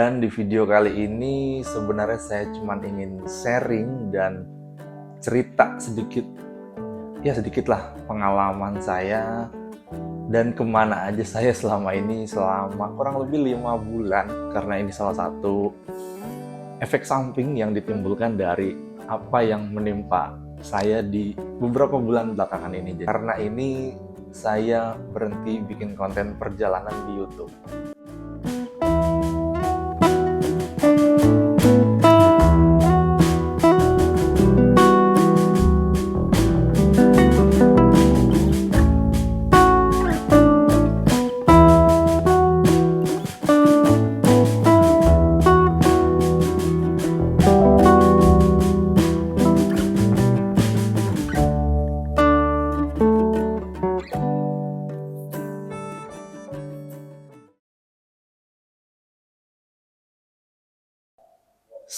Dan di video kali ini sebenarnya saya cuma ingin sharing dan cerita sedikit, ya sedikitlah pengalaman saya dan kemana aja saya selama ini selama kurang lebih 5 bulan, karena ini salah satu efek samping yang ditimbulkan dari apa yang menimpa saya di beberapa bulan belakangan ini. Karena ini saya berhenti bikin konten perjalanan di YouTube.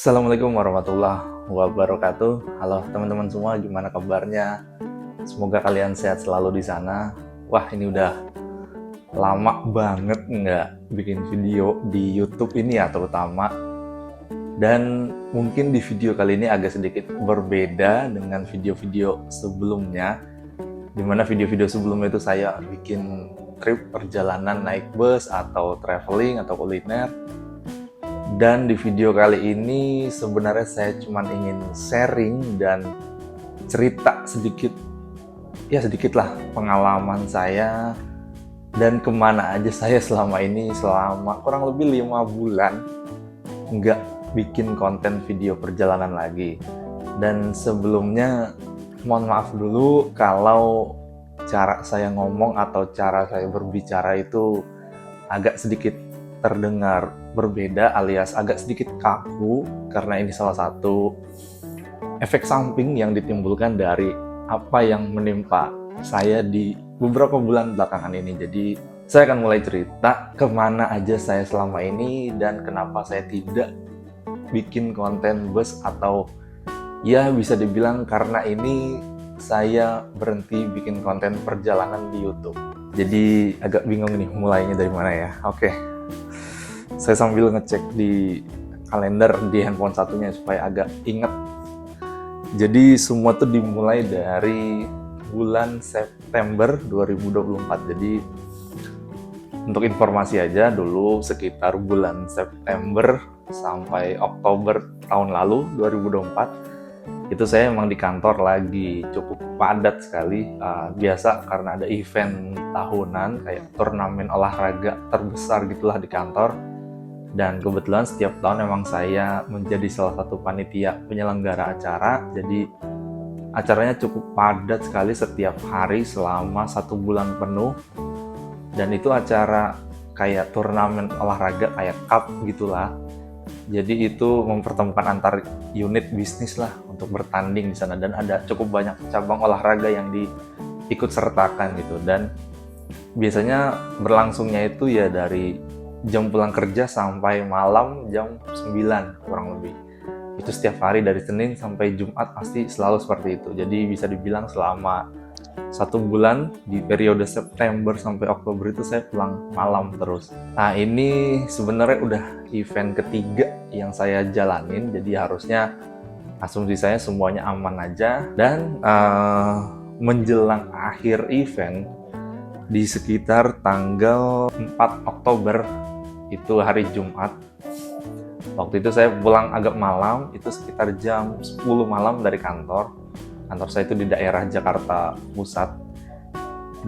Assalamualaikum warahmatullahi wabarakatuh. Halo teman-teman semua, gimana kabarnya? Semoga kalian sehat selalu di sana. Wah, ini udah lama banget nggak bikin video di YouTube ini ya terutama. Dan mungkin di video kali ini agak sedikit berbeda dengan video-video sebelumnya. Dimana video-video sebelumnya itu saya bikin trip perjalanan naik bus atau traveling atau kuliner. Dan di video kali ini sebenarnya saya cuma ingin sharing dan cerita sedikit, ya sedikitlah pengalaman saya dan kemana aja saya selama ini selama kurang lebih 5 bulan nggak bikin konten video perjalanan lagi. Dan sebelumnya mohon maaf dulu kalau cara saya ngomong atau cara saya berbicara itu agak sedikit terdengar berbeda alias agak sedikit kaku, karena ini salah satu efek samping yang ditimbulkan dari apa yang menimpa saya di beberapa bulan belakangan ini. Jadi saya akan mulai cerita kemana aja saya selama ini dan kenapa saya tidak bikin konten bus, atau ya bisa dibilang karena ini saya berhenti bikin konten perjalanan di YouTube. Jadi agak bingung nih mulainya dari mana ya. Oke. Saya sambil ngecek di kalender di handphone satunya supaya agak inget. Jadi semua tuh dimulai dari bulan September 2024. Jadi untuk informasi aja dulu, sekitar bulan September sampai Oktober tahun lalu 2024 itu saya emang di kantor lagi cukup padat sekali. Biasa karena ada event tahunan kayak turnamen olahraga terbesar gitulah di kantor. Dan kebetulan setiap tahun memang saya menjadi salah satu panitia penyelenggara acara. Jadi acaranya cukup padat sekali setiap hari selama 1 bulan penuh. Dan itu acara kayak turnamen olahraga kayak cup gitulah. Jadi itu mempertemukan antar unit bisnis lah untuk bertanding di sana, dan ada cukup banyak cabang olahraga yang diikut sertakan gitu. Dan biasanya berlangsungnya itu ya dari jam pulang kerja sampai malam jam 9 kurang lebih. Itu setiap hari dari Senin sampai Jumat pasti selalu seperti itu. Jadi bisa dibilang selama 1 bulan di periode September sampai Oktober itu saya pulang malam terus. Nah, ini sebenarnya udah event ketiga yang saya jalanin, jadi harusnya asumsi saya semuanya aman aja. Dan menjelang akhir event di sekitar tanggal 4 Oktober itu hari Jumat. Waktu itu saya pulang agak malam, itu sekitar jam 10 malam dari kantor. Kantor saya itu di daerah Jakarta Pusat.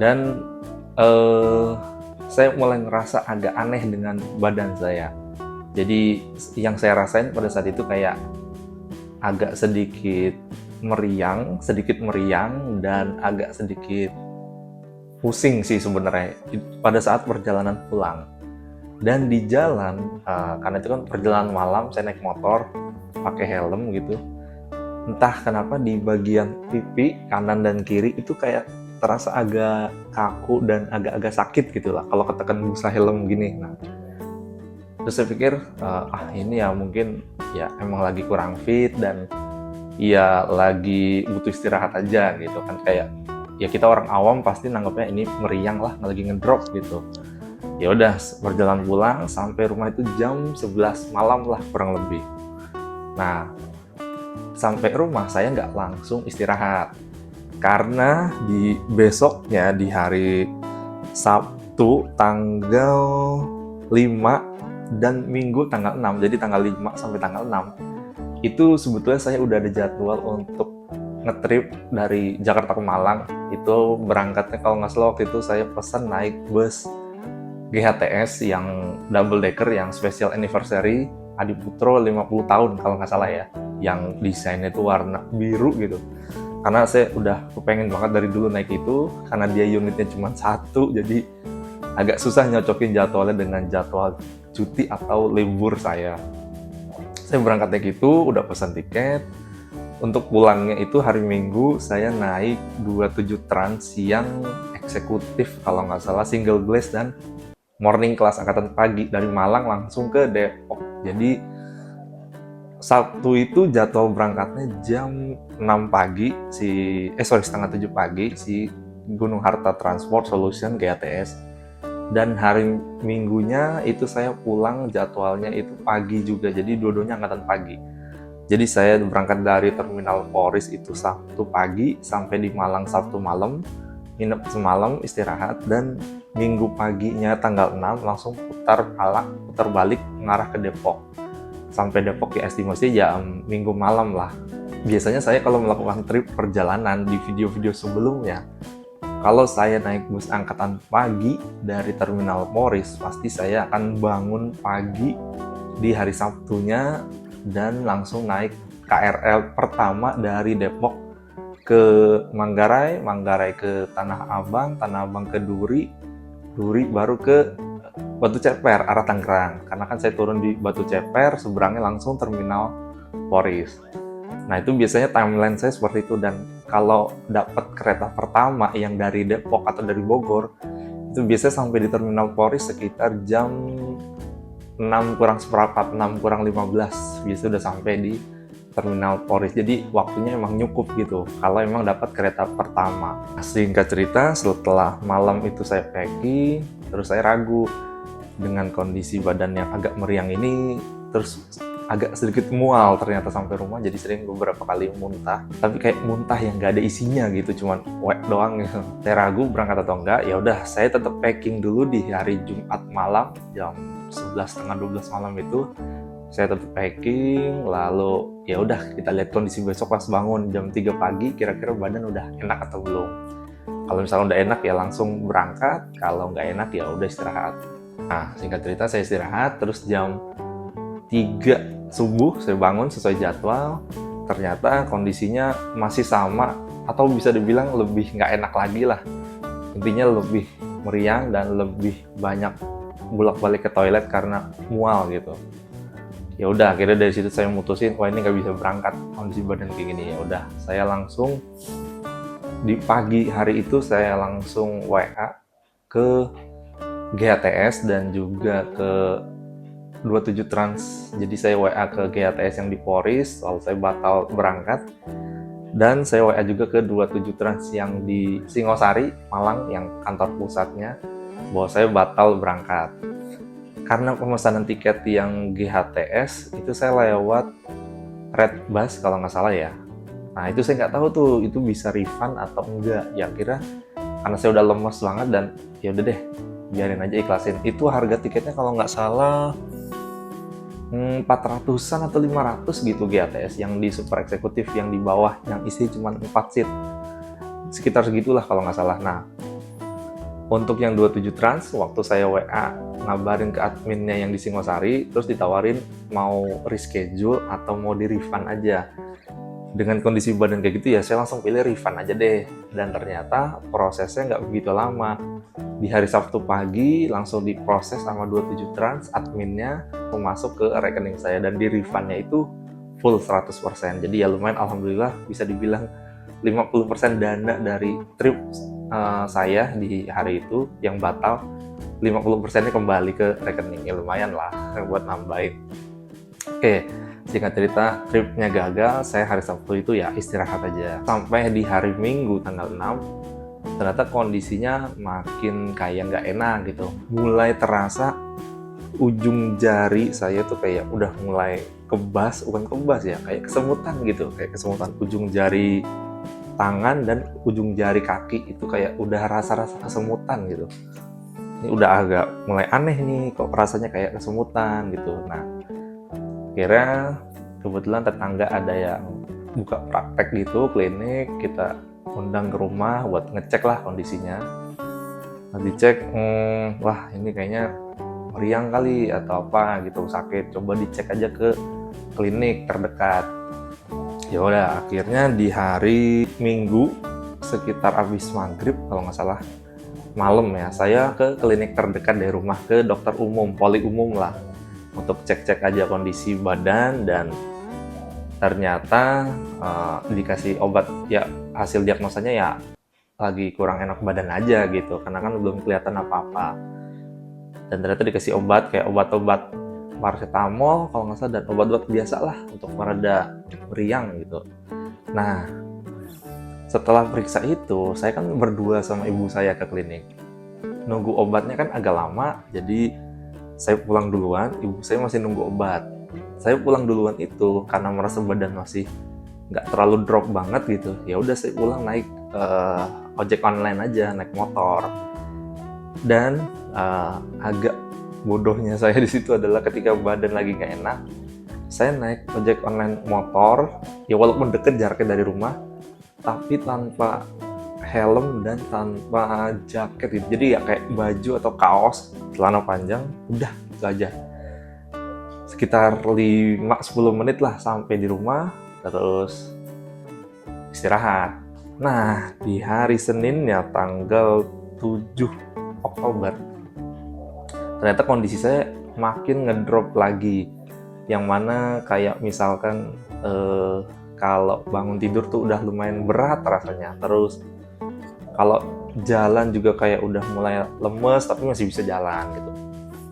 Dan saya mulai ngerasa agak aneh dengan badan saya. Jadi yang saya rasain pada saat itu kayak agak sedikit meriang dan agak sedikit pusing sih sebenarnya pada saat perjalanan pulang. Dan di jalan, karena itu kan perjalanan malam, saya naik motor pakai helm gitu. Entah kenapa di bagian pipi kanan dan kiri itu kayak terasa agak kaku dan agak-agak sakit gitu lah kalau ketekan busa helm gini. Nah, terus saya pikir ini ya mungkin ya emang lagi kurang fit dan ya lagi butuh istirahat aja gitu kan. Kayak ya kita orang awam pasti nanggapnya ini meriang lah, lagi ngedrop gitu. Ya udah, berjalan pulang sampai rumah itu jam 11 malam lah kurang lebih. Nah, sampai rumah saya nggak langsung istirahat. Karena di besoknya, di hari Sabtu tanggal 5 dan Minggu tanggal 6, jadi tanggal 5 sampai tanggal 6, itu sebetulnya saya udah ada jadwal untuk ngetrip dari Jakarta ke Malang. Itu berangkatnya kalau nggak salah waktu itu saya pesan naik bus GHTS yang double decker yang special anniversary Adiputro 50 tahun kalau nggak salah ya, yang desainnya itu warna biru gitu. Karena saya udah kepengen banget dari dulu naik itu, karena dia unitnya cuma satu, jadi agak susah nyocokin jadwalnya dengan jadwal cuti atau libur saya. Saya berangkat naik itu, udah pesan tiket. Untuk pulangnya itu hari Minggu, saya naik 27 Trans yang eksekutif kalau nggak salah, single glass dan morning class angkatan pagi dari Malang langsung ke Depok. Jadi Sabtu itu jadwal berangkatnya jam 6 pagi setengah 7 pagi si Gunung Harta Transport Solution GHTS. Dan hari Minggunya itu saya pulang jadwalnya itu pagi juga, jadi dua-duanya angkatan pagi. Jadi saya berangkat dari Terminal Poris itu Sabtu pagi sampai di Malang Sabtu malam, nginep semalam istirahat, dan Minggu paginya tanggal 6 langsung putar balik mengarah ke Depok. Sampai Depok ya estimasi jam Minggu malam lah. Biasanya saya kalau melakukan trip perjalanan di video-video sebelumnya, kalau saya naik bus angkatan pagi dari Terminal Poris, pasti saya akan bangun pagi di hari Sabtunya dan langsung naik KRL pertama dari Depok ke Manggarai, Manggarai ke Tanah Abang ke Duri baru ke Batu Ceper arah Tangerang. Karena kan saya turun di Batu Ceper, seberangnya langsung Terminal Poris. Nah, itu biasanya timeline saya seperti itu. Dan kalau dapat kereta pertama yang dari Depok atau dari Bogor, itu biasanya sampai di Terminal Poris sekitar jam 6 kurang seperempat, 6 kurang 15. Biasanya udah sampai di Terminal Poris. Jadi waktunya emang nyukup gitu kalau emang dapat kereta pertama. Singkat cerita, setelah malam itu saya packing, terus saya ragu dengan kondisi badan yang agak meriang ini, terus agak sedikit mual ternyata sampai rumah, jadi sering beberapa kali muntah, tapi kayak muntah yang gak ada isinya gitu, cuman wet doang gitu. Saya ragu berangkat atau enggak. Ya udah, saya tetap packing dulu di hari Jumat malam jam 11:30-12 malam itu. Saya tetap packing, lalu ya udah kita lihat kondisi besok pas bangun jam 3 pagi, kira-kira badan udah enak atau belum. Kalau misalnya udah enak ya langsung berangkat, kalau nggak enak ya udah istirahat. Nah, singkat cerita saya istirahat, terus jam 3 subuh saya bangun sesuai jadwal. Ternyata kondisinya masih sama, atau bisa dibilang lebih nggak enak lagi lah. Intinya lebih meriang dan lebih banyak bolak-balik ke toilet karena mual gitu. Ya udah, akhirnya dari situ saya mutusin, wah ini nggak bisa berangkat kondisi badan kayak gini. Ya udah, saya langsung di pagi hari itu saya langsung WA ke GHTS dan juga ke 27 Trans. Jadi saya WA ke GHTS yang di Poris, lalu saya batal berangkat. Dan saya WA juga ke 27 Trans yang di Singosari, Malang, yang kantor pusatnya, bahwa saya batal berangkat. Karena pemesanan tiket yang GHTS itu saya lewat Redbus kalau nggak salah ya. Nah itu saya nggak tahu tuh itu bisa refund atau enggak. Ya kira karena saya udah lemes banget dan ya udah deh biarin aja, ikhlasin. Itu harga tiketnya kalau nggak salah 400-an atau 500 gitu GHTS yang di super eksekutif, yang di bawah yang isi cuma 4 seat. Sekitar segitulah kalau nggak salah. Nah untuk yang 27 Trans, waktu saya WA ngabarin ke adminnya yang di Singosari, terus ditawarin mau reschedule atau mau di refund aja. Dengan kondisi badan kayak gitu ya saya langsung pilih refund aja deh. Dan ternyata prosesnya nggak begitu lama. Di hari Sabtu pagi langsung diproses sama 27 Trans, adminnya masuk ke rekening saya dan di refundnya itu full 100%. Jadi ya lumayan, alhamdulillah bisa dibilang 50% dana dari trip saya di hari itu yang batal, 50%-nya kembali ke rekening. Ya lumayan lah buat nambahin. Oke, singkat cerita tripnya gagal. Saya hari Sabtu itu ya istirahat aja. Sampai di hari Minggu tanggal 6 ternyata kondisinya makin kayak nggak enak gitu. Mulai terasa ujung jari saya tuh kayak udah mulai kebas, bukan kebas ya, kayak kesemutan gitu, kayak kesemutan ujung jari tangan dan ujung jari kaki itu kayak udah rasa-rasa kesemutan gitu. Ini udah agak mulai aneh nih, kok rasanya kayak kesemutan gitu. Nah, kira kebetulan tetangga ada yang buka praktek gitu, klinik, kita undang ke rumah buat ngecek lah kondisinya. Nah, dicek, wah ini kayaknya meriang kali atau apa gitu, sakit, coba dicek aja ke klinik terdekat. Ya udah, akhirnya di hari Minggu sekitar habis maghrib kalau nggak salah, malam ya, saya ke klinik terdekat dari rumah, ke dokter umum, poli umum lah, untuk cek-cek aja kondisi badan. Dan ternyata dikasih obat, ya hasil diagnosanya ya lagi kurang enak badan aja gitu, karena kan belum kelihatan apa-apa. Dan ternyata dikasih obat kayak obat-obat paracetamol kalau nggak salah, dan obat-obat biasa lah untuk mereda meriang gitu. Nah, setelah periksa itu, saya kan berdua sama ibu saya ke klinik. Nunggu obatnya kan agak lama, jadi saya pulang duluan, ibu saya masih nunggu obat. Saya pulang duluan itu karena merasa badan masih nggak terlalu drop banget gitu. Ya udah, saya pulang naik ojek online aja, naik motor. Dan agak bodohnya saya di situ adalah ketika badan lagi nggak enak, saya naik ojek online motor, ya walaupun deket jaraknya dari rumah, tapi tanpa helm dan tanpa jaket gitu. Jadi ya kayak baju atau kaos, celana panjang, udah itu aja. Sekitar 5-10 menit lah sampai di rumah, terus istirahat. Nah, di hari Seninnya tanggal 7 Oktober, ternyata kondisi saya makin ngedrop lagi. Yang mana kayak misalkan kalau bangun tidur tuh udah lumayan berat rasanya. Terus kalau jalan juga kayak udah mulai lemes, tapi masih bisa jalan gitu.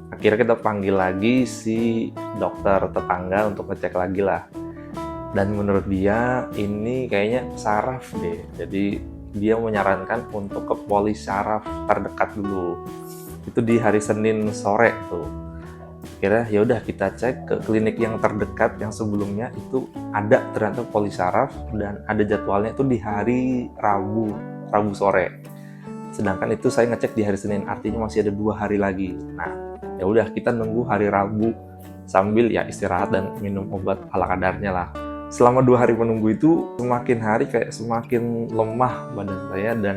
Akhirnya kita panggil lagi si dokter tetangga untuk ngecek lagi lah. Dan menurut dia ini kayaknya saraf deh. Jadi dia menyarankan untuk ke poli saraf terdekat dulu. Itu di hari Senin sore tuh. Kira ya udah kita cek ke klinik yang terdekat yang sebelumnya itu ada ternyata poli saraf, dan ada jadwalnya itu di hari Rabu sore. Sedangkan itu saya ngecek di hari Senin, artinya masih ada 2 hari lagi. Nah, ya udah kita nunggu hari Rabu sambil ya istirahat dan minum obat ala kadarnya lah. Selama 2 hari menunggu itu, semakin hari kayak semakin lemah badan saya dan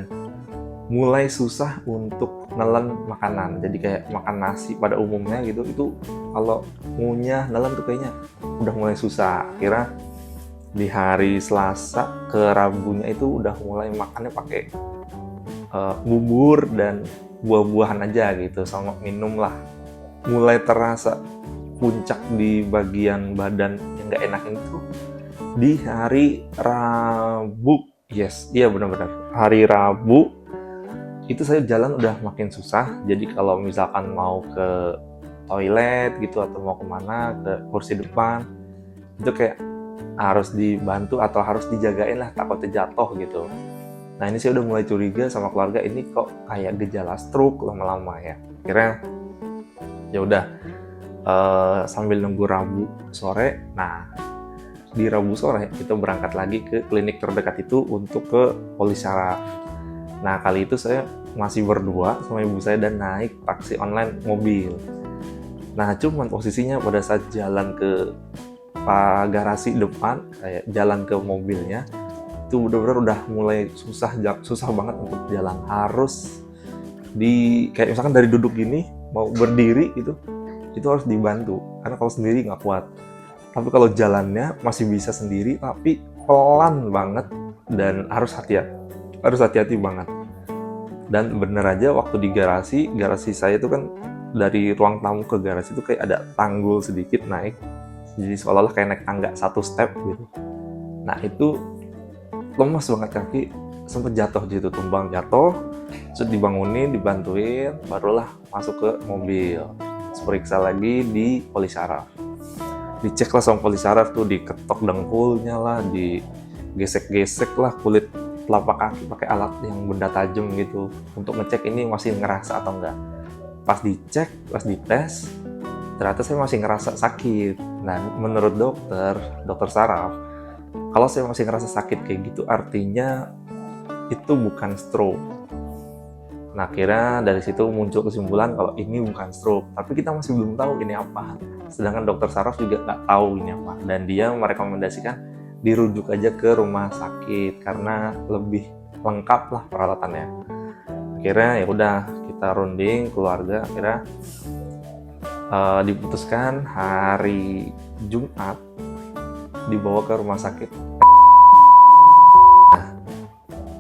mulai susah untuk nelen makanan. Jadi kayak makan nasi pada umumnya gitu, itu kalau ngunyah, nelen tuh kayaknya udah mulai susah. Akhirnya di hari Selasa ke Rabunya itu udah mulai makannya pakai bubur dan buah-buahan aja gitu, sama minum lah. Mulai terasa puncak di bagian badan yang gak enak itu di hari Rabu. Yes, iya benar-benar. Hari Rabu itu saya jalan udah makin susah. Jadi kalau misalkan mau ke toilet gitu atau mau kemana, ke kursi depan, itu kayak harus dibantu atau harus dijagain lah, takutnya jatuh gitu. Nah, ini saya udah mulai curiga sama keluarga, ini kok kayak gejala stroke lama-lama ya. Akhirnya ya udah, sambil nunggu Rabu sore. Nah, di Rabu sore kita berangkat lagi ke klinik terdekat itu untuk ke poli saraf. Nah, kali itu saya masih berdua sama ibu saya dan naik taksi online mobil. Nah, cuman posisinya pada saat jalan ke garasi depan, kayak jalan ke mobilnya, itu benar-benar udah mulai susah banget untuk jalan. Harus kayak misalkan dari duduk gini, mau berdiri gitu, itu harus dibantu. Karena kalau sendiri nggak kuat. Tapi kalau jalannya masih bisa sendiri, tapi pelan banget dan harus hati-hati banget. Dan bener aja waktu di garasi saya itu kan dari ruang tamu ke garasi itu kayak ada tanggul sedikit naik, jadi seolah-olah kayak naik tangga 1 step gitu. Nah, itu lemas banget kaki, sempet jatuh gitu, tumbang jatuh, terus dibangunin, dibantuin, barulah masuk ke mobil. Terus periksa lagi di poli saraf, dicek lah sama poli saraf tuh, diketok dengkulnya lah, digesek-gesek lah kulit telapak kaki pakai alat yang benda tajam gitu untuk ngecek ini masih ngerasa atau enggak. Pas dicek, pas dites, ternyata saya masih ngerasa sakit. Nah, menurut dokter saraf, kalau saya masih ngerasa sakit kayak gitu artinya itu bukan stroke. Nah, akhirnya dari situ muncul kesimpulan kalau ini bukan stroke, tapi kita masih belum tahu ini apa. Sedangkan dokter saraf juga nggak tahu ini apa, dan dia merekomendasikan dirujuk aja ke rumah sakit karena lebih lengkap lah peralatannya. Akhirnya ya udah kita runding keluarga, akhirnya diputuskan hari Jumat dibawa ke rumah sakit.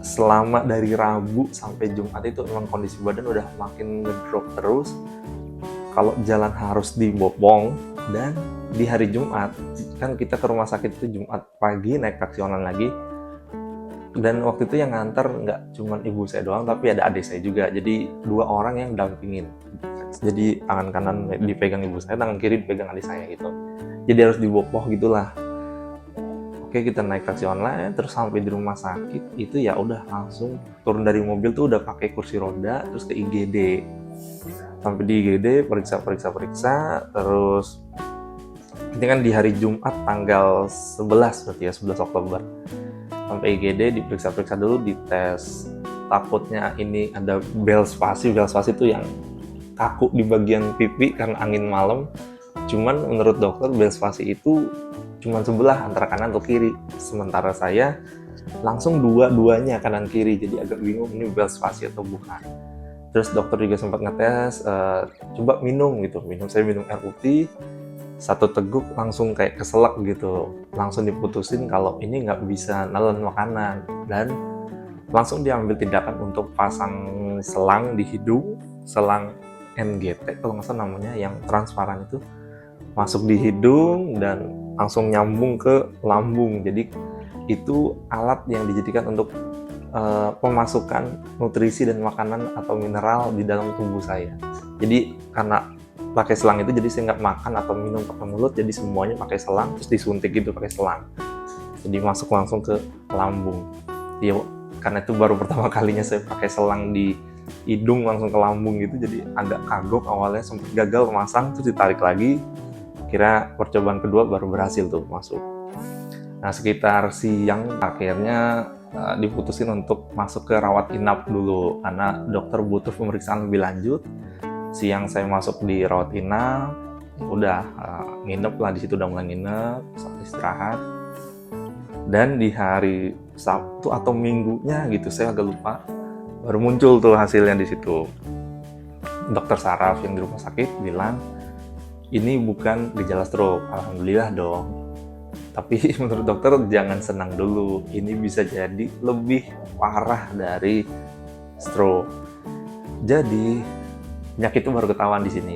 Selama dari Rabu sampai Jumat itu memang kondisi badan udah makin ngedrop terus. Kalau jalan harus dibopong, dan di hari Jumat kan kita ke rumah sakit itu Jumat pagi naik taksi online lagi. Dan waktu itu yang nganter nggak cuma ibu saya doang, tapi ada adik saya juga. Jadi 2 orang yang dampingin. Jadi tangan kanan dipegang ibu saya, tangan kiri dipegang adik saya gitu. Jadi harus dibopoh gitulah. Oke, kita naik taksi online, terus sampai di rumah sakit itu ya udah langsung turun dari mobil tuh udah pakai kursi roda, terus ke IGD. Sampai di IGD periksa, terus ini kan di hari Jumat tanggal 11 berarti ya, 11 Oktober. Sampai IGD diperiksa dulu, dites. Takutnya ini ada bel spasi itu yang kaku di bagian pipi karena angin malam. Cuman menurut dokter bel spasi itu cuma sebelah antara kanan atau kiri, sementara saya langsung dua-duanya kanan kiri, jadi agak bingung ini bel spasi atau bukan. Terus dokter juga sempat ngetes, coba minum gitu, saya minum air putih 1 teguk langsung kayak keselak gitu, langsung diputusin kalau ini nggak bisa nelen makanan, dan langsung diambil tindakan untuk pasang selang di hidung, selang NGT kalau nggak salah namanya, yang transparan itu masuk di hidung dan langsung nyambung ke lambung. Jadi itu alat yang dijadikan untuk pemasukan nutrisi dan makanan atau mineral di dalam tubuh saya. Jadi karena pakai selang itu, jadi saya nggak makan atau minum pakai mulut, jadi semuanya pakai selang, terus disuntik gitu pakai selang. Jadi masuk langsung ke lambung. Ya, karena itu baru pertama kalinya saya pakai selang di hidung langsung ke lambung gitu, jadi agak kagok awalnya, sempat gagal memasang, terus ditarik lagi. Kira percobaan kedua baru berhasil tuh masuk. Nah, sekitar siang akhirnya diputusin untuk masuk ke rawat inap dulu karena dokter butuh pemeriksaan lebih lanjut. Siang saya masuk di rawat inap, udah nginep lah di situ, udah mulai nginep, istirahat. Dan di hari Sabtu atau Minggunya gitu, saya agak lupa, baru muncul tuh hasilnya di situ. Dokter saraf yang di rumah sakit bilang ini bukan gejala stroke. Alhamdulillah dong. Tapi menurut dokter jangan senang dulu. Ini bisa jadi lebih parah dari stroke. Jadi penyakit itu baru ketahuan di sini.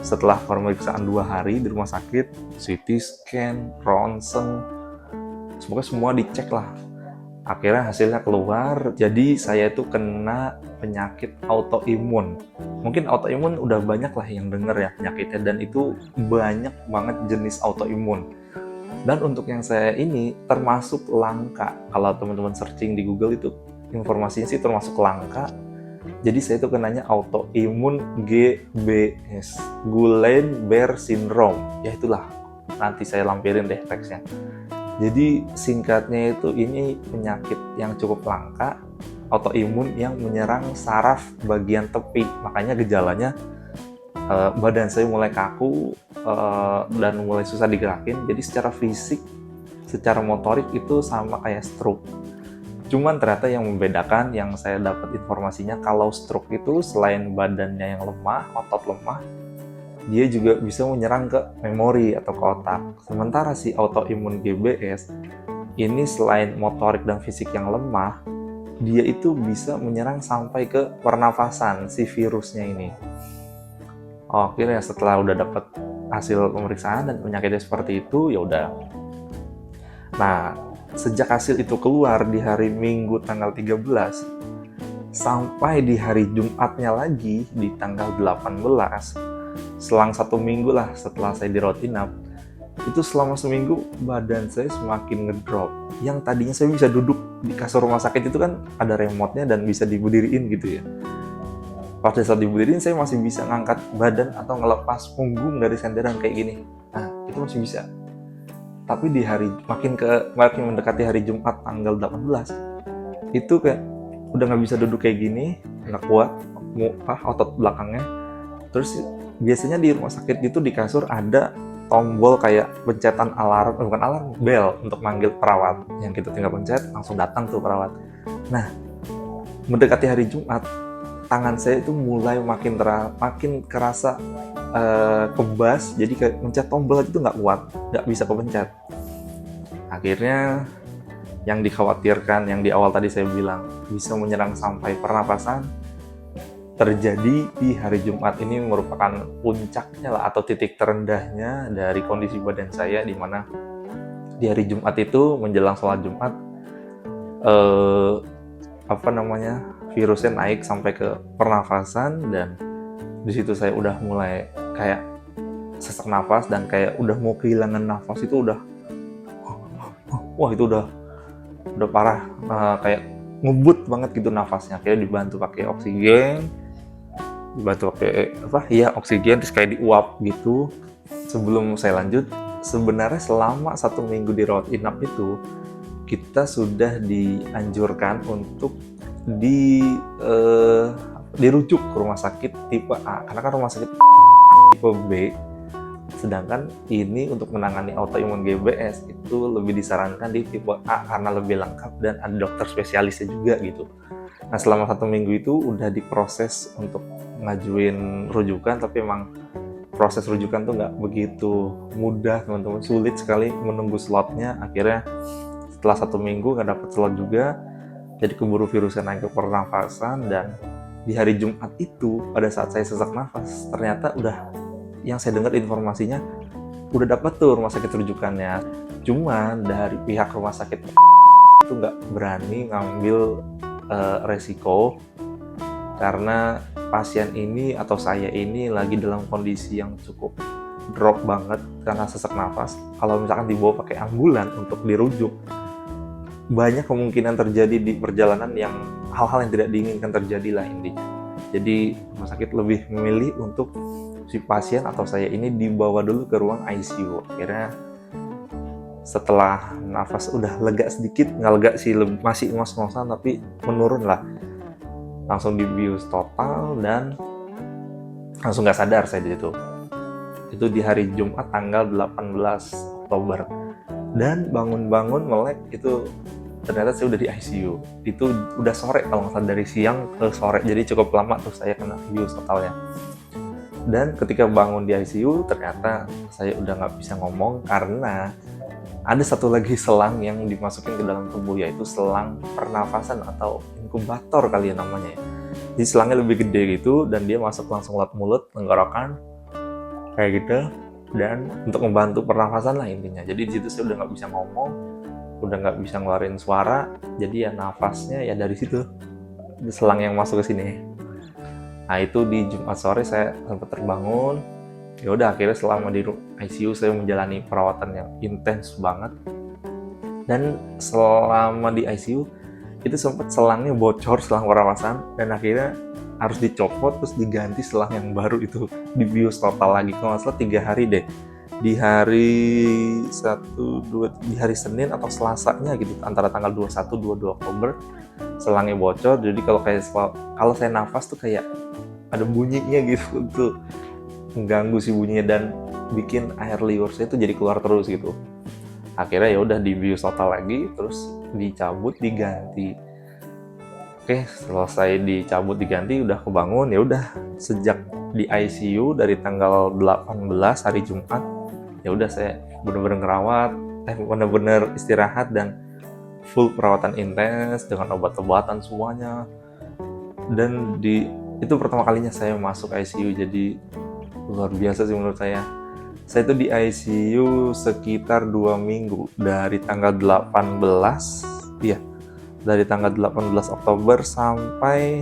Setelah pemeriksaan 2 hari di rumah sakit, CT scan, ronsen, semoga semua dicek lah. Akhirnya hasilnya keluar, jadi saya itu kena penyakit autoimun. Mungkin autoimun udah banyak lah yang denger ya penyakitnya, dan itu banyak banget jenis autoimun. Dan untuk yang saya ini termasuk langka. Kalau teman-teman searching di Google itu informasinya sih termasuk langka. Jadi saya itu kenanya autoimun GBS, Guillain-Barré Syndrome. Ya itulah, nanti saya lampirin deh teksnya. Jadi singkatnya itu ini penyakit yang cukup langka, autoimun yang menyerang saraf bagian tepi. Makanya gejalanya badan saya mulai kaku dan mulai susah digerakin. Jadi secara fisik, secara motorik itu sama kayak stroke. Cuman ternyata yang membedakan, yang saya dapat informasinya, kalau stroke itu selain badannya yang lemah, otot lemah, dia juga bisa menyerang ke memori atau ke otak. Sementara si autoimun GBS ini selain motorik dan fisik yang lemah, dia itu bisa menyerang sampai ke pernafasan si virusnya ini. Akhirnya setelah udah dapat hasil pemeriksaan dan penyakitnya seperti itu, ya udah. Nah, sejak hasil itu keluar di hari Minggu tanggal 13 sampai di hari Jumatnya lagi di tanggal 18, selang 1 minggu lah setelah saya dirawat inap, itu selama seminggu badan saya semakin ngedrop. Yang tadinya saya bisa duduk di kasur rumah sakit itu kan ada remote-nya dan bisa diberdiriin gitu ya. Pada saat diberdiriin saya masih bisa ngangkat badan atau ngelepas punggung dari senderan kayak gini. Nah, itu masih bisa. Tapi di hari makin mendekati hari Jumat tanggal 18, itu kayak udah nggak bisa duduk kayak gini, nggak kuat, otot belakangnya. Terus biasanya di rumah sakit itu di kasur ada tombol kayak pencetan alarm, bukan alarm, bel untuk manggil perawat. Yang kita tinggal pencet, langsung datang tuh perawat. Nah, mendekati hari Jumat, tangan saya itu mulai makin kerasa kebas, jadi kayak mencet tombol itu nggak kuat, nggak bisa kepencet. Akhirnya yang dikhawatirkan, yang di awal tadi saya bilang bisa menyerang sampai pernapasan, terjadi di hari Jumat. Ini merupakan puncaknya lah, atau titik terendahnya dari kondisi badan saya, di mana di hari Jumat itu menjelang sholat Jumat virusnya naik sampai ke pernafasan, dan di situ saya udah mulai kayak sesak nafas dan kayak udah mau kehilangan nafas. Itu udah wah, itu udah parah, kayak ngebut banget gitu nafasnya. Kayak dibantu pakai oksigen, terus kayak diuap gitu. Sebelum saya lanjut, sebenarnya selama 1 minggu dirawat inap itu kita sudah dianjurkan untuk dirujuk ke rumah sakit tipe A, karena kan rumah sakit tipe B. Sedangkan ini untuk menangani autoimun GBS itu lebih disarankan di tipe A karena lebih lengkap dan ada dokter spesialisnya juga gitu. Nah, selama 1 minggu itu udah diproses untuk ngajuin rujukan, tapi emang proses rujukan tuh nggak begitu mudah teman-teman, sulit sekali menunggu slotnya. Akhirnya setelah 1 minggu nggak dapet slot juga, jadi keburu virusnya naik ke pernafasan. Dan di hari Jumat itu pada saat saya sesak nafas, ternyata udah, yang saya dengar informasinya udah dapat tuh rumah sakit rujukannya. Cuman dari pihak rumah sakit itu nggak berani ngambil resiko, karena pasien ini atau saya ini lagi dalam kondisi yang cukup drop banget karena sesak nafas. Kalau misalkan dibawa pakai ambulan untuk dirujuk, banyak kemungkinan terjadi di perjalanan yang hal-hal yang tidak diinginkan terjadi lah intinya. Jadi rumah sakit lebih memilih untuk si pasien atau saya ini dibawa dulu ke ruang ICU. Akhirnya setelah nafas udah lega sedikit, nggak lega sih, masih ngos-ngosan tapi menurun lah, langsung dibius total dan langsung nggak sadar saya di situ. Itu di hari Jumat tanggal 18 Oktober. Dan bangun-bangun melek itu ternyata saya udah di ICU. Itu udah sore kalau nggak salah, dari siang ke sore, jadi cukup lama tuh saya kena bius totalnya. Dan ketika bangun di ICU ternyata saya udah nggak bisa ngomong karena ada satu lagi selang yang dimasukin ke dalam tubuh, yaitu selang pernafasan atau inkubator kali ya namanya ya. Jadi selangnya lebih gede gitu dan dia masuk langsung lewat mulut, tenggorokan kayak gitu, dan untuk membantu pernafasan lah intinya. Jadi di situ saya udah nggak bisa ngomong, udah nggak bisa ngeluarin suara, jadi ya nafasnya ya dari situ, selang yang masuk ke sini. Nah itu di Jumat sore saya sempat terbangun. Ya udah, akhirnya selama di ICU saya menjalani perawatan yang intens banget. Dan selama di ICU itu sempat selangnya bocor, selang pernafasan, dan akhirnya harus dicopot terus diganti selang yang baru. Itu dibius total lagi kalau nggak salah 3 hari deh, di hari di hari Senin atau Selasanya gitu, antara tanggal 21-22 Oktober selangnya bocor. Jadi kalau saya nafas tuh kayak ada bunyinya gitu tuh, mengganggu si bunyinya dan bikin air liur saya itu jadi keluar terus gitu. Akhirnya ya udah dibius total lagi, terus dicabut diganti. Oke, selesai dicabut diganti, udah kebangun. Ya udah, sejak di ICU dari tanggal 18 hari Jumat, ya udah saya bener-bener ngerawat, bener-bener istirahat dan full perawatan intens dengan obat-obatan semuanya. Dan itu pertama kalinya saya masuk ICU, jadi luar biasa sih menurut saya. Saya itu di ICU sekitar 2 minggu, dari tanggal 18 Oktober sampai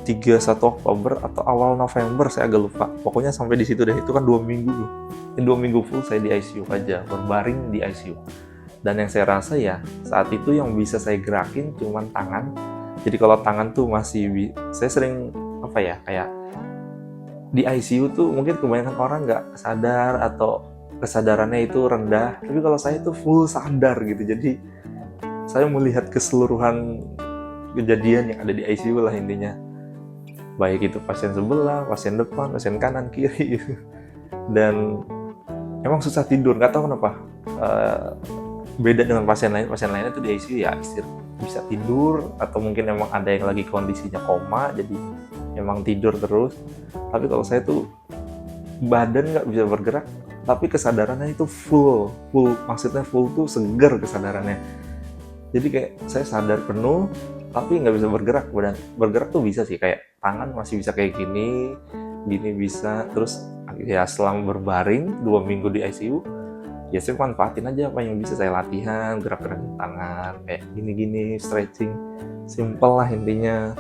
31 Oktober atau awal November, saya agak lupa. Pokoknya sampai di situ deh, itu kan 2 minggu tuh. Ini 2 minggu full saya di ICU aja, berbaring di ICU. Dan yang saya rasa ya, saat itu yang bisa saya gerakin cuman tangan. Jadi kalau tangan tuh masih, saya sering kayak di ICU tuh mungkin kebanyakan orang nggak sadar atau kesadarannya itu rendah. Tapi kalau saya tuh full sadar gitu. Jadi saya melihat keseluruhan kejadian yang ada di ICU lah intinya. Baik itu pasien sebelah, pasien depan, pasien kanan, kiri gitu. Dan emang susah tidur, nggak tahu kenapa. Beda dengan pasien lainnya tuh di ICU ya bisa tidur, atau mungkin emang ada yang lagi kondisinya koma, jadi emang tidur terus. Tapi kalau saya tuh badan nggak bisa bergerak, tapi kesadarannya itu full, maksudnya full tuh seger kesadarannya. Jadi kayak saya sadar penuh, tapi nggak bisa bergerak. Badan bergerak tuh bisa sih, kayak tangan masih bisa kayak gini bisa. Terus ya selama berbaring 2 minggu di ICU, ya saya manfaatin aja apa yang bisa saya latihan, gerak-gerakin tangan, kayak gini-gini, stretching, simple lah intinya.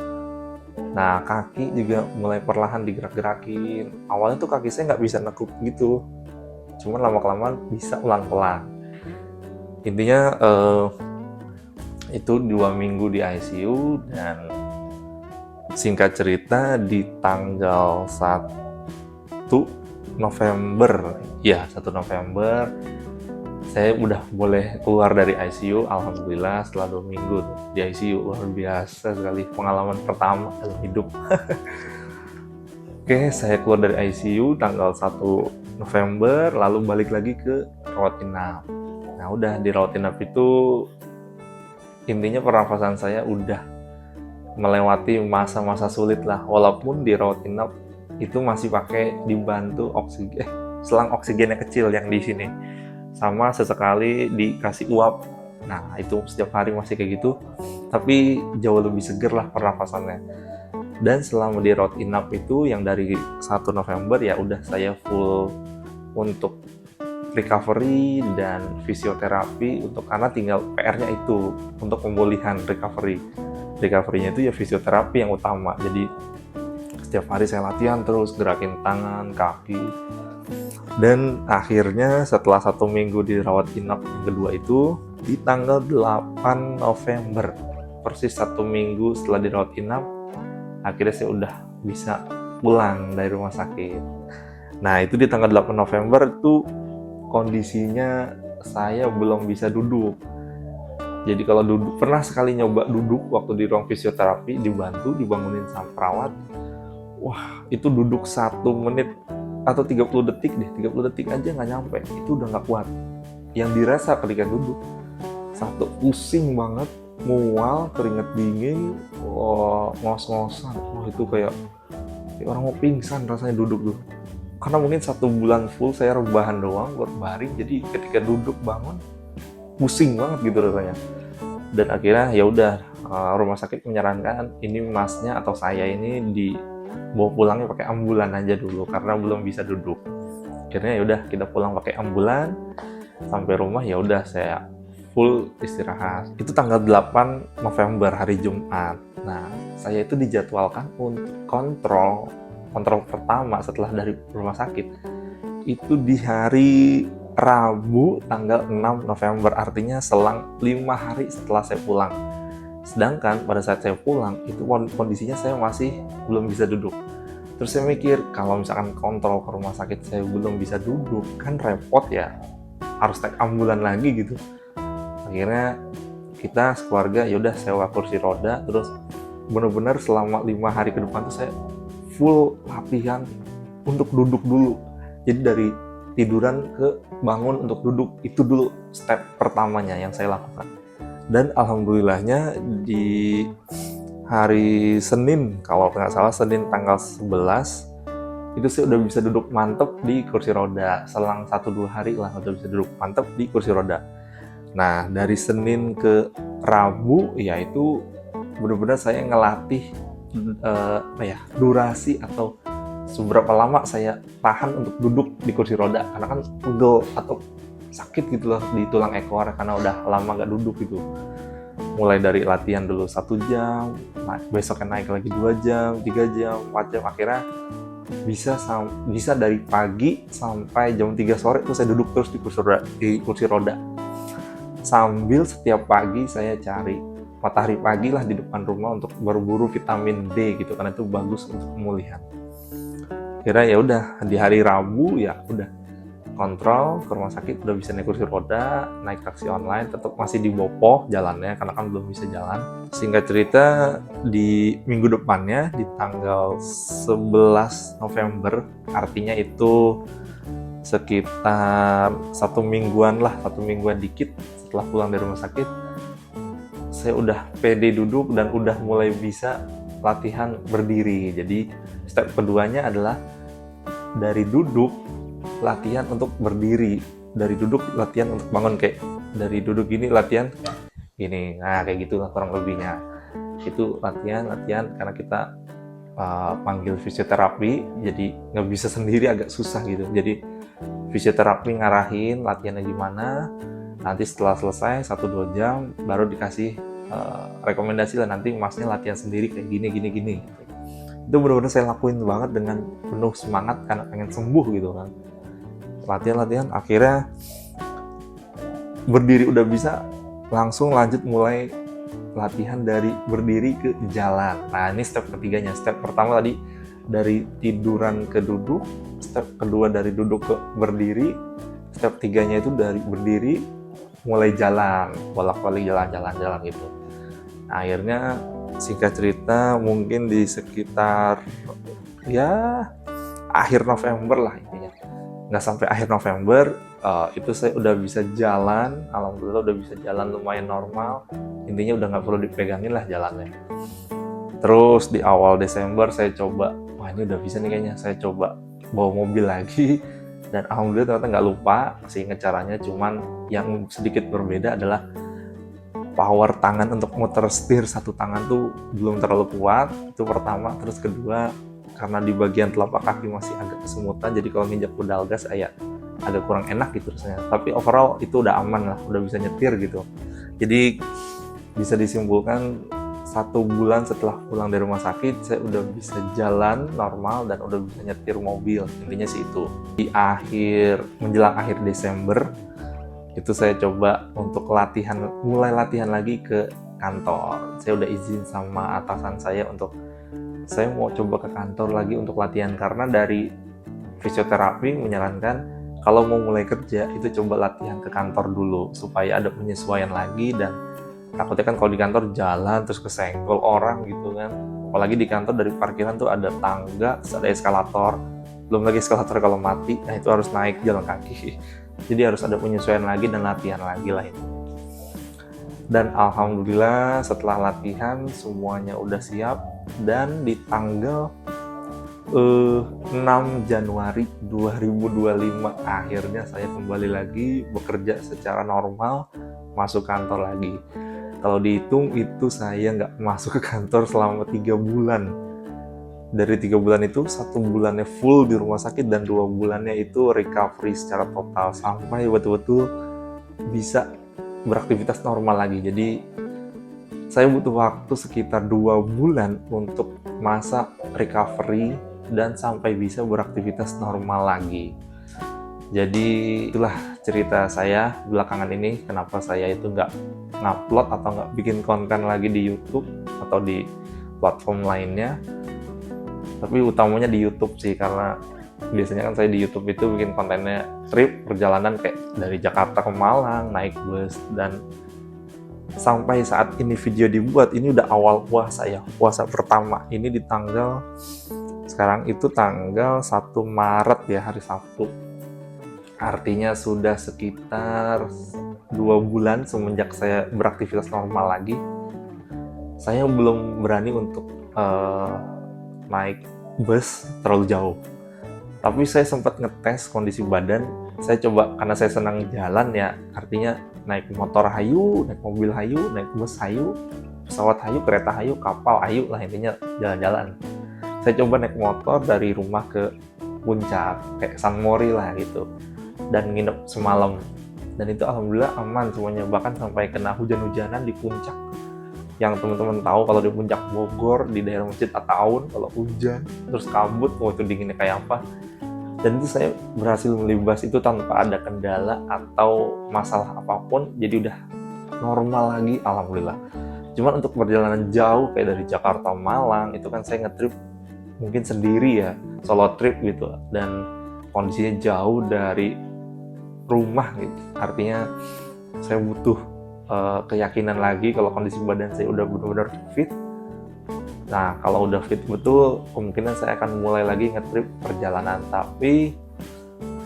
Nah, kaki juga mulai perlahan digerak-gerakin. Awalnya tuh kaki saya nggak bisa nekuk gitu, cuman lama-kelamaan bisa pelan-pelan. Intinya itu 2 minggu di ICU, dan singkat cerita di tanggal 1 November, ya 1 November, saya udah boleh keluar dari ICU, alhamdulillah setelah 2 minggu tuh di ICU. Luar biasa sekali, pengalaman pertama dalam hidup. Oke, saya keluar dari ICU tanggal 1 November, lalu balik lagi ke rawat inap. Nah udah di rawat inap itu, intinya pernafasan saya udah melewati masa-masa sulit lah, walaupun di rawat inap itu masih pakai dibantu selang oksigennya kecil yang di sini, sama sesekali dikasih uap. Nah itu setiap hari masih kayak gitu, tapi jauh lebih seger lah pernafasannya. Dan selama di rawat inap itu yang dari 1 November ya udah saya full untuk recovery dan fisioterapi, karena tinggal PR-nya itu untuk pemulihan recovery-nya itu ya fisioterapi yang utama. Jadi setiap hari saya latihan terus, gerakin tangan, kaki. Dan akhirnya setelah 1 minggu di rawat inap yang kedua itu, di tanggal 8 November, persis 1 minggu setelah di rawat inap, akhirnya saya udah bisa pulang dari rumah sakit. Nah itu di tanggal 8 November itu kondisinya saya belum bisa duduk. Jadi kalau duduk, pernah sekali nyoba duduk waktu di ruang fisioterapi, dibangunin sama perawat. Wah, itu duduk 1 menit atau 30 detik deh, 30 detik aja nggak nyampe, itu udah nggak kuat. Yang dirasa ketika duduk, satu, pusing banget, mual, keringet dingin, ngos-ngosan, itu kayak orang mau pingsan rasanya duduk tuh. Karena mungkin 1 bulan full saya rebahan doang buat baring, jadi ketika duduk bangun, pusing banget gitu rasanya. Dan akhirnya ya udah, rumah sakit menyarankan ini masnya atau saya ini dibawa pulangnya pakai ambulan aja dulu karena belum bisa duduk. Akhirnya ya udah kita pulang pakai ambulan. Sampai rumah ya udah saya full istirahat. Itu tanggal 8 November hari Jumat. Nah, saya itu dijadwalkan untuk kontrol pertama setelah dari rumah sakit itu di hari Rabu tanggal 6 November, artinya selang 5 hari setelah saya pulang. Sedangkan pada saat saya pulang itu kondisinya saya masih belum bisa duduk. Terus saya mikir, kalau misalkan kontrol ke rumah sakit saya belum bisa duduk, kan repot ya, harus naik ambulan lagi gitu. Akhirnya kita sekeluarga ya udah sewa kursi roda, terus benar-benar selama 5 hari ke depan tuh saya full latihan untuk duduk dulu. Jadi dari tiduran ke bangun untuk duduk, itu dulu step pertamanya yang saya lakukan. Dan alhamdulillahnya di hari Senin, kalau nggak salah Senin tanggal 11, itu saya udah bisa duduk mantep di kursi roda. Selang 1-2 hari lah udah bisa duduk mantep di kursi roda. Nah dari Senin ke Rabu ya itu benar-benar saya ngelatih durasi atau seberapa lama saya tahan untuk duduk di kursi roda, karena kan pegel atau sakit gitu loh di tulang ekor karena udah lama gak duduk gitu. mulai dari latihan dulu 1 jam, besoknya naik lagi 2 jam, 3 jam, 4 jam, akhirnya bisa dari pagi sampai jam 3 sore itu saya duduk terus di kursi roda. Sambil setiap pagi saya cari matahari pagi lah di depan rumah untuk berburu vitamin D gitu, karena itu bagus untuk pemulihan. Kira ya udah di hari Rabu ya udah kontrol ke rumah sakit, udah bisa naik kursi roda, naik taksi online, tetap masih di Bopoh jalannya karena kan belum bisa jalan. Singkat cerita, di minggu depannya di tanggal 11 November, artinya itu sekitar 1 mingguan dikit setelah pulang dari rumah sakit, saya udah pede duduk dan udah mulai bisa latihan berdiri. Jadi step keduanya adalah dari duduk latihan untuk berdiri, dari duduk latihan untuk bangun, kayak dari duduk gini latihan gini, nah kayak gitulah kurang lebihnya. Itu latihan karena kita panggil fisioterapi, jadi nggak bisa sendiri, agak susah gitu. Jadi fisioterapi ngarahin latihannya gimana, nanti setelah selesai 1-2 jam baru dikasih rekomendasi lah, nanti masnya latihan sendiri kayak gini. Itu benar-benar saya lakuin banget dengan penuh semangat karena pengen sembuh gitu kan. Latihan akhirnya berdiri udah bisa, langsung lanjut mulai latihan dari berdiri ke jalan. Nah ini step ketiganya. Step pertama tadi dari tiduran ke duduk, step kedua dari duduk ke berdiri, step tiganya itu dari berdiri mulai jalan, bolak-balik jalan gitu. Nah, akhirnya singkat cerita mungkin di sekitar ya akhir November lah intinya, nggak sampai akhir November itu saya udah bisa jalan, alhamdulillah udah bisa jalan lumayan normal, intinya udah nggak perlu dipegangin lah jalannya. Terus di awal Desember saya coba, wah ini udah bisa nih kayaknya, saya coba bawa mobil lagi, dan alhamdulillah ternyata nggak lupa, masih ingat caranya. Cuman yang sedikit berbeda adalah power tangan untuk muter setir satu tangan tuh belum terlalu kuat, itu pertama. Terus kedua, karena di bagian telapak kaki masih agak kesemutan, jadi kalau nginjak pedal gas agak kurang enak gitu rasanya. Tapi overall itu udah aman lah, udah bisa nyetir gitu. Jadi bisa disimpulkan 1 bulan setelah pulang dari rumah sakit, saya udah bisa jalan normal dan udah bisa nyetir mobil. Intinya sih itu. Di menjelang akhir Desember, itu saya coba untuk mulai latihan lagi ke kantor. Saya udah izin sama atasan saya untuk saya mau coba ke kantor lagi untuk latihan, karena dari fisioterapi menyarankan kalau mau mulai kerja itu coba latihan ke kantor dulu supaya ada penyesuaian lagi, dan takutnya kan kalau di kantor jalan terus kesenggol orang gitu kan. Apalagi di kantor dari parkiran tuh ada tangga, terus ada eskalator, belum lagi eskalator kalau mati, nah itu harus naik jalan kaki. Jadi harus ada penyesuaian lagi dan latihan lagi lah ini. Dan alhamdulillah setelah latihan semuanya udah siap, dan di tanggal 6 Januari 2025 akhirnya saya kembali lagi bekerja secara normal, masuk kantor lagi. Kalau dihitung itu saya nggak masuk ke kantor selama 3 bulan. Dari 3 bulan itu 1 bulannya full di rumah sakit dan 2 bulannya itu recovery secara total sampai betul-betul bisa beraktivitas normal lagi. Jadi saya butuh waktu sekitar 2 bulan untuk masa recovery dan sampai bisa beraktivitas normal lagi. Jadi itulah cerita saya belakangan ini, kenapa saya itu nggak ngupload atau nggak bikin konten lagi di YouTube atau di platform lainnya. Tapi utamanya di YouTube sih, karena biasanya kan saya di YouTube itu bikin kontennya trip perjalanan kayak dari Jakarta ke Malang, naik bus, dan sampai saat ini video dibuat ini udah awal puasa ya, puasa pertama. Ini di sekarang itu tanggal 1 Maret ya, hari Sabtu. Artinya sudah sekitar 2 bulan semenjak saya beraktivitas normal lagi. Saya belum berani untuk naik bus terlalu jauh. Tapi saya sempat ngetes kondisi badan. Saya coba, karena saya senang jalan ya, artinya naik motor hayu, naik mobil hayu, naik bus hayu, pesawat hayu, kereta hayu, kapal hayu lah, intinya jalan-jalan. Saya coba naik motor dari rumah ke puncak, kayak San Mori lah gitu, dan nginep semalam. Dan itu alhamdulillah aman semuanya, bahkan sampai kena hujan-hujanan di puncak. yang teman-teman tahu kalau di puncak Bogor di daerah Masjid At-Taun kalau hujan terus kabut, itu dinginnya kayak apa. Dan itu saya berhasil melibas itu tanpa ada kendala atau masalah apapun, jadi udah normal lagi, alhamdulillah. Cuman untuk perjalanan jauh kayak dari Jakarta Malang itu kan saya ngetrip mungkin sendiri ya, solo trip gitu, dan kondisinya jauh dari rumah gitu. Artinya saya butuh keyakinan lagi kalau kondisi badan saya udah benar-benar fit. Nah, kalau udah fit betul, kemungkinan saya akan mulai lagi ngetrip perjalanan. Tapi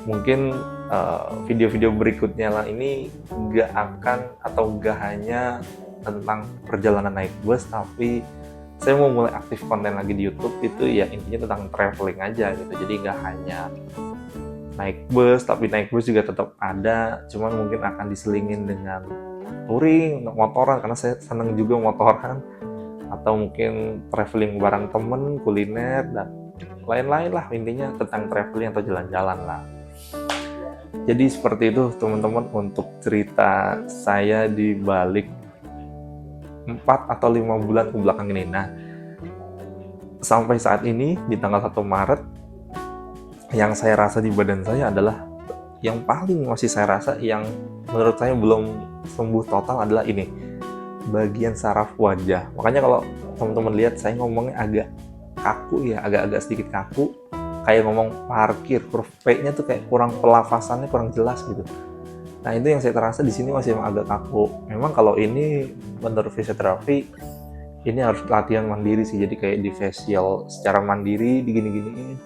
mungkin video-video berikutnya lah ini nggak akan atau nggak hanya tentang perjalanan naik bus, tapi saya mau mulai aktif konten lagi di YouTube itu ya intinya tentang traveling aja gitu. Jadi nggak hanya naik bus, tapi naik bus juga tetap ada, cuman mungkin akan diselingin dengan touring, motoran, karena saya seneng juga motoran, atau mungkin traveling bareng temen, kuliner, dan lain-lain lah, intinya tentang traveling atau jalan-jalan lah. Jadi seperti itu teman-teman untuk cerita saya di balik 4 atau 5 bulan ke belakang ini. Nah, sampai saat ini di tanggal 1 Maret yang saya rasa di badan saya adalah yang paling masih saya rasa yang menurut saya belum sembuh total adalah ini, bagian saraf wajah. Makanya kalau teman-teman lihat saya ngomongnya agak kaku ya, agak-agak sedikit kaku, kayak ngomong parkir, huruf P-nya tuh kayak kurang, pelafasannya kurang jelas gitu. Nah, itu yang saya terasa di sini masih agak kaku. Memang kalau ini menurut fisioterapi ini harus latihan mandiri sih, jadi kayak di facial secara mandiri, digini-giniin,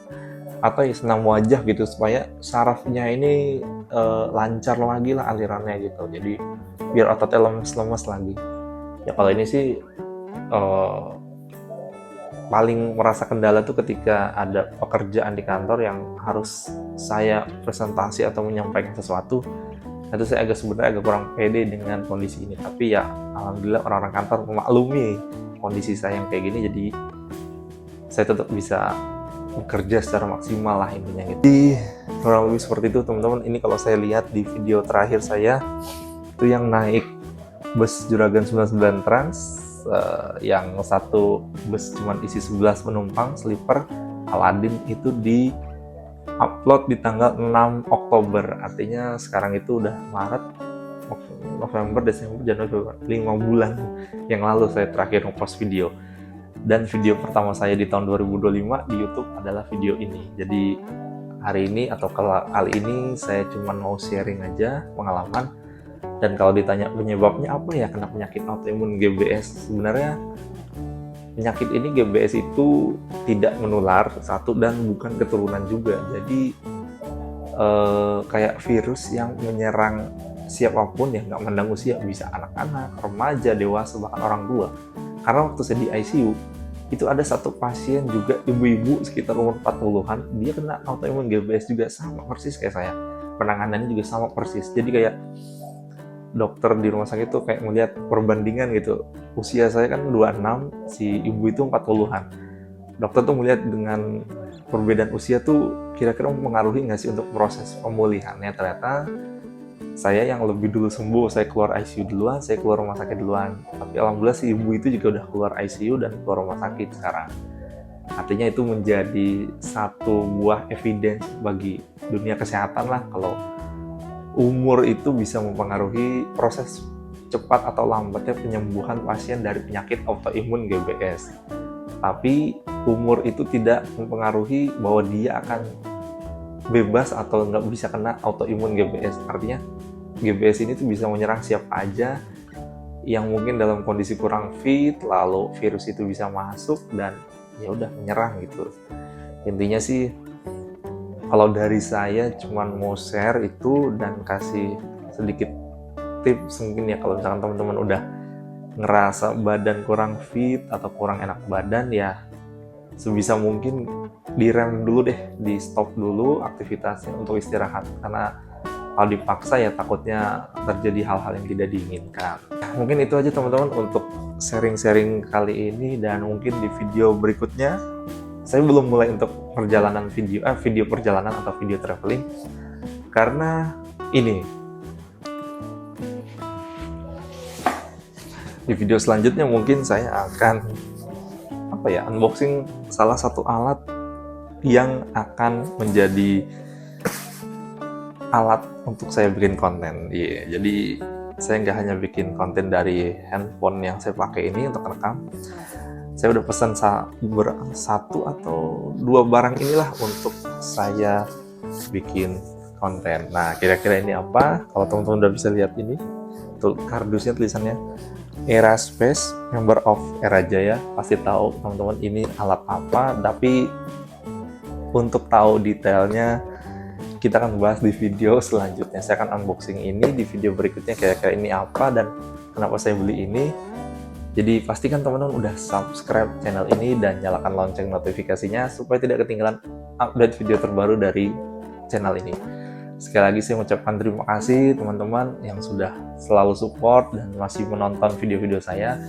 atau ya senam wajah gitu supaya sarafnya ini lancar lagi lah alirannya gitu, jadi biar ototnya lemes-lemes lagi. Ya kalau ini sih paling merasa kendala tuh ketika ada pekerjaan di kantor yang harus saya presentasi atau menyampaikan sesuatu. Itu saya sebenarnya agak kurang pede dengan kondisi ini, tapi ya alhamdulillah orang-orang kantor memaklumi kondisi saya yang kayak gini, jadi saya tetap bisa bekerja secara maksimal lah intinya gitu. Jadi kurang lebih seperti itu teman-teman. Ini kalau saya lihat di video terakhir saya itu yang naik bus Juragan 99 Trans, yang satu bus cuma isi 11 penumpang sleeper Aladin, itu di upload di tanggal 6 Oktober. Artinya sekarang itu udah Maret, November, Desember, Januari, 5 bulan yang lalu saya terakhir ngepost video. Dan video pertama saya di tahun 2025 di YouTube adalah video ini. Jadi hari ini atau kali ini saya cuma mau sharing aja pengalaman. Dan kalau ditanya penyebabnya apa ya, kena penyakit autoimun GBS. Sebenarnya penyakit ini GBS itu tidak menular, satu, dan bukan keturunan juga. Jadi kayak virus yang menyerang siapapun ya, nggak mandang usia, bisa anak-anak, remaja, dewasa, bahkan orang tua. Karena waktu saya di ICU, itu ada satu pasien juga ibu-ibu sekitar umur 40-an, dia kena autoimun GBS juga, sama persis kayak saya. Penanganannya juga sama persis. Jadi kayak dokter di rumah sakit tuh kayak melihat perbandingan gitu. Usia saya kan 26, si ibu itu 40-an. Dokter tuh melihat dengan perbedaan usia tuh kira-kira mempengaruhi nggak sih untuk proses pemulihannya. Ternyata saya yang lebih dulu sembuh, saya keluar ICU duluan, saya keluar rumah sakit duluan. Tapi alhamdulillah si ibu itu juga udah keluar ICU dan keluar rumah sakit sekarang. Artinya itu menjadi satu buah evidence bagi dunia kesehatan lah, kalau umur itu bisa mempengaruhi proses cepat atau lambatnya penyembuhan pasien dari penyakit autoimun GBS. Tapi umur itu tidak mempengaruhi bahwa dia akan bebas atau nggak bisa kena autoimun GBS. Artinya GBS ini tuh bisa menyerang siapa aja yang mungkin dalam kondisi kurang fit, lalu virus itu bisa masuk dan ya udah menyerang gitu. Intinya sih kalau dari saya cuman mau share itu dan kasih sedikit tips mungkin ya, kalau misalkan teman-teman udah ngerasa badan kurang fit atau kurang enak badan, ya sebisa mungkin direm dulu deh, di stop dulu aktivitasnya untuk istirahat, karena kalau dipaksa ya takutnya terjadi hal-hal yang tidak diinginkan. Mungkin itu aja teman-teman untuk sharing-sharing kali ini, dan mungkin di video berikutnya saya belum mulai untuk perjalanan video perjalanan atau video traveling, karena ini Di video selanjutnya mungkin saya akan unboxing salah satu alat yang akan menjadi alat untuk saya bikin konten. Jadi saya nggak hanya bikin konten dari handphone yang saya pakai ini untuk rekam. Saya udah pesan satu atau dua barang inilah untuk saya bikin konten. Nah, kira-kira ini apa? Kalau teman-teman udah bisa lihat ini, tuh kardusnya tulisannya Eraspace, member of Erajaya. Pasti tahu teman-teman ini alat apa, tapi untuk tahu detailnya kita akan bahas di video selanjutnya. Saya akan unboxing ini di video berikutnya, kira-kira ini apa dan kenapa saya beli ini. Jadi pastikan teman-teman udah subscribe channel ini dan nyalakan lonceng notifikasinya supaya tidak ketinggalan update video terbaru dari channel ini. Sekali lagi saya mengucapkan terima kasih teman-teman yang sudah selalu support dan masih menonton video-video saya.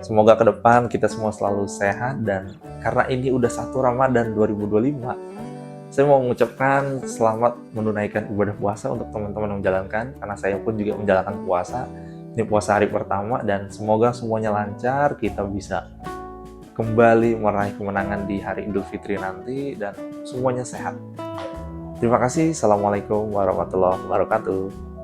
Semoga ke depan kita semua selalu sehat, dan karena ini udah 1 Ramadan 2025, saya mau mengucapkan selamat menunaikan ibadah puasa untuk teman-teman yang menjalankan, karena saya pun juga menjalankan puasa. Ini puasa hari pertama dan semoga semuanya lancar, kita bisa kembali meraih kemenangan di hari Idul Fitri nanti dan semuanya sehat. Terima kasih. Assalamualaikum warahmatullahi wabarakatuh.